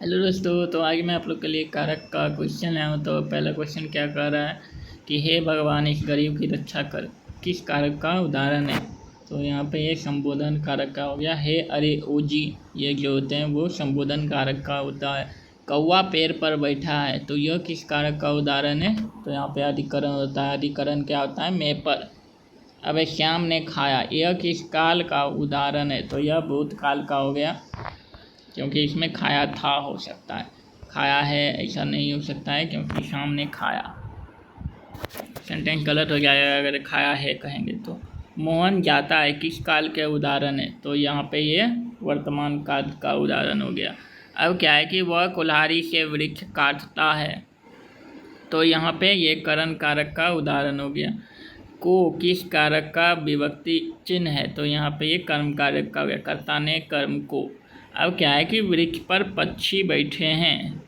Hello दोस्तों, तो आज मैं आप लोग के लिए कारक का क्वेश्चन लाया हूँ। तो पहला क्वेश्चन क्या कह रहा है कि हे भगवान इस गरीब की रक्षा कर, किस कारक का उदाहरण है। तो यहाँ पे ये संबोधन कारक का हो गया। हे अरे ओ जी, ये जो होते हैं वो संबोधन कारक का होता है। कौवा पेड़ पर बैठा है, तो यह किस कारक का उदाहरण है। तो यहाँ पे अधिकरण होता है। अधिकरण क्या होता है, मैं पर। अब श्याम ने खाया, यह किस काल का उदाहरण है। तो यह भूतकाल का हो गया, क्योंकि इसमें खाया था हो सकता है, खाया है ऐसा नहीं हो सकता है, क्योंकि शाम ने खाया, सेंटेंस गलत हो जाएगा अगर खाया है कहेंगे तो। मोहन जाता है, किस काल के उदाहरण है। तो यहाँ पे ये वर्तमान काल का उदाहरण हो गया। अब क्या है कि वह कुल्हाड़ी से वृक्ष काटता है, तो यहाँ पे ये करण कारक का उदाहरण हो गया। को किस कारक का विभक्ति चिन्ह है। तो यहाँ पे ये कर्म कारक का हो गया, कर्ता ने कर्म को। अब क्या है कि वृक्ष पर पक्षी बैठे हैं,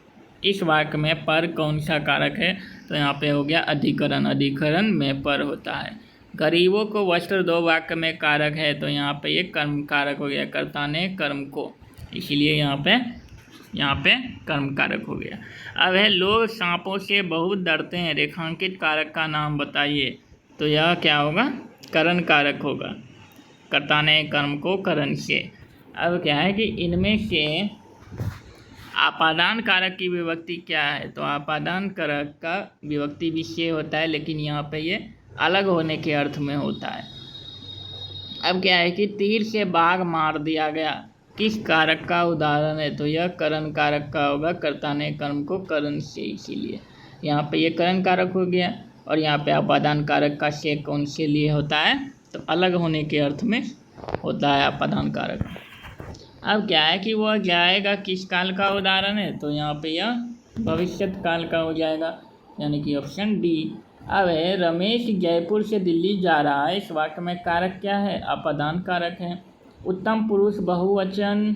इस वाक्य में पर कौन सा कारक है। तो यहाँ पे हो गया अधिकरण। अधिकरण में पर होता है। गरीबों को वस्त्र दो वाक्य में कारक है, तो यहाँ पे ये कर्म कारक हो गया, कर्ता ने कर्म को, इसीलिए यहाँ पे कर्म कारक हो गया। अब है लोग सांपों से बहुत डरते हैं, रेखांकित कारक का नाम बताइए। तो यह क्या होगा, करण कारक होगा, कर्ता ने कर्म को करण से। अब क्या है कि इनमें से आपादान कारक की विभक्ति क्या है। तो आपादान कारक का विभक्ति भी से होता है, लेकिन यहाँ पे ये अलग होने के अर्थ में होता है। अब क्या है कि तीर से बाघ मार दिया गया, किस कारक का उदाहरण है। तो यह करण कारक का होगा, कर्ता ने कर्म को करण से, इसीलिए यहाँ पे ये करण कारक हो गया। और यहाँ पे आपादान कारक का से कौन से लिए होता है, तो अलग होने के अर्थ में होता है आपादान कारक। अब क्या है कि वह जाएगा किस काल का उदाहरण है। तो यहाँ पे यह भविष्यत काल का हो जाएगा, यानी कि ऑप्शन डी। अब है रमेश जयपुर से दिल्ली जा रहा है, इस वाक्य में कारक क्या है, आपादान कारक है। उत्तम पुरुष बहुवचन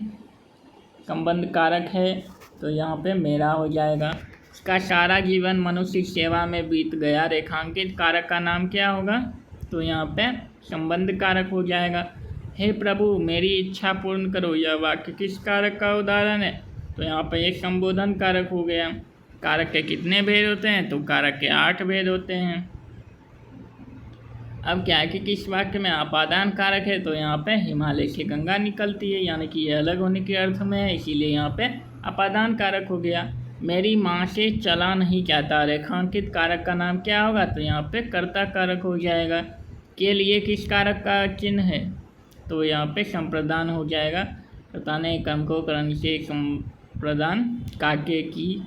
संबंध कारक है, तो यहाँ पे मेरा हो जाएगा। इसका सारा जीवन मनुष्य सेवा में बीत गया, रेखांकित कारक का नाम क्या होगा। तो यहाँ पे संबंध कारक हो जाएगा। हे प्रभु मेरी इच्छा पूर्ण करो, यह वाक्य किस कारक का उदाहरण है। तो यहाँ पे एक संबोधन कारक हो गया। कारक के कितने भेद होते हैं, तो कारक के 8 भेद होते हैं। अब क्या है कि किस वाक्य में आपादान कारक है। तो यहाँ पे हिमालय से गंगा निकलती है, यानी कि ये अलग होने के अर्थ में है, इसीलिए यहाँ पे आपादान कारक हो गया। मेरी माँ से चला नहीं जाता, रेखांकित कारक का नाम क्या होगा। तो यहाँ पे कर्ता कारक हो जाएगा। के लिए किस कारक का चिन्ह है। तो यहाँ पे संप्रदान हो जाएगा, कर्ता ने कर्म को करण से, संप्रदान काके की,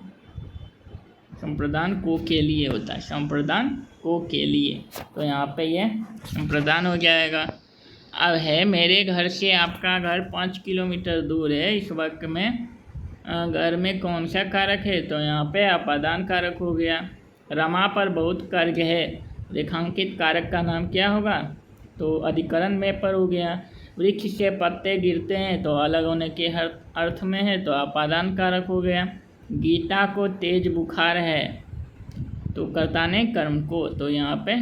संप्रदान को के लिए होता है, संप्रदान को के लिए, तो यहाँ पे ये संप्रदान हो जाएगा। अब है मेरे घर से आपका घर 5 किलोमीटर दूर है, इस वाक्य में घर में कौन सा कारक है। तो यहाँ पे आपादान कारक हो गया। रमा पर बहुत कर्ज है, रेखांकित कारक का नाम क्या होगा। तो अधिकरण में पर हो गया। वृक्ष से पत्ते गिरते हैं, तो अलग होने के हर अर्थ में है, तो आपादान कारक हो गया। गीता को तेज बुखार है, तो कर्ता ने कर्म को, तो यहाँ पे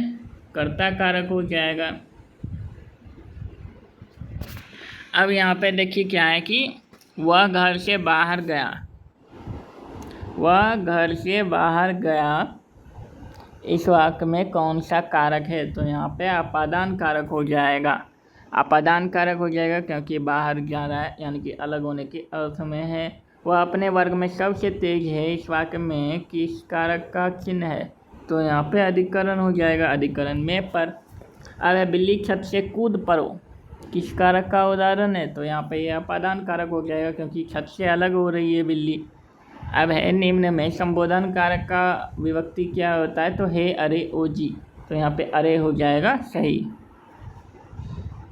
कर्ता कारक हो जाएगा। अब यहाँ पे देखिए क्या है कि वह घर से बाहर गया, वह घर से बाहर गया, इस वाक्य में कौन सा कारक है। तो यहाँ पे आपादान कारक हो जाएगा। आपादान कारक हो जाएगा क्योंकि बाहर जा रहा है, यानी कि अलग होने के अर्थ में है। वह अपने वर्ग में सबसे तेज है, इस वाक्य में किस कारक का चिन्ह है। तो यहाँ पे अधिकरण हो जाएगा, अधिकरण में पर। अब बिल्ली छत से कूद पड़ो, किस कारक का उदाहरण है। तो यहाँ पे यह आपादान कारक हो जाएगा, क्योंकि छत से अलग हो रही है बिल्ली। अब है निम्न में संबोधन कारक का विभक्ति क्या होता है। तो हे अरे ओ जी, तो यहाँ पे अरे हो जाएगा सही।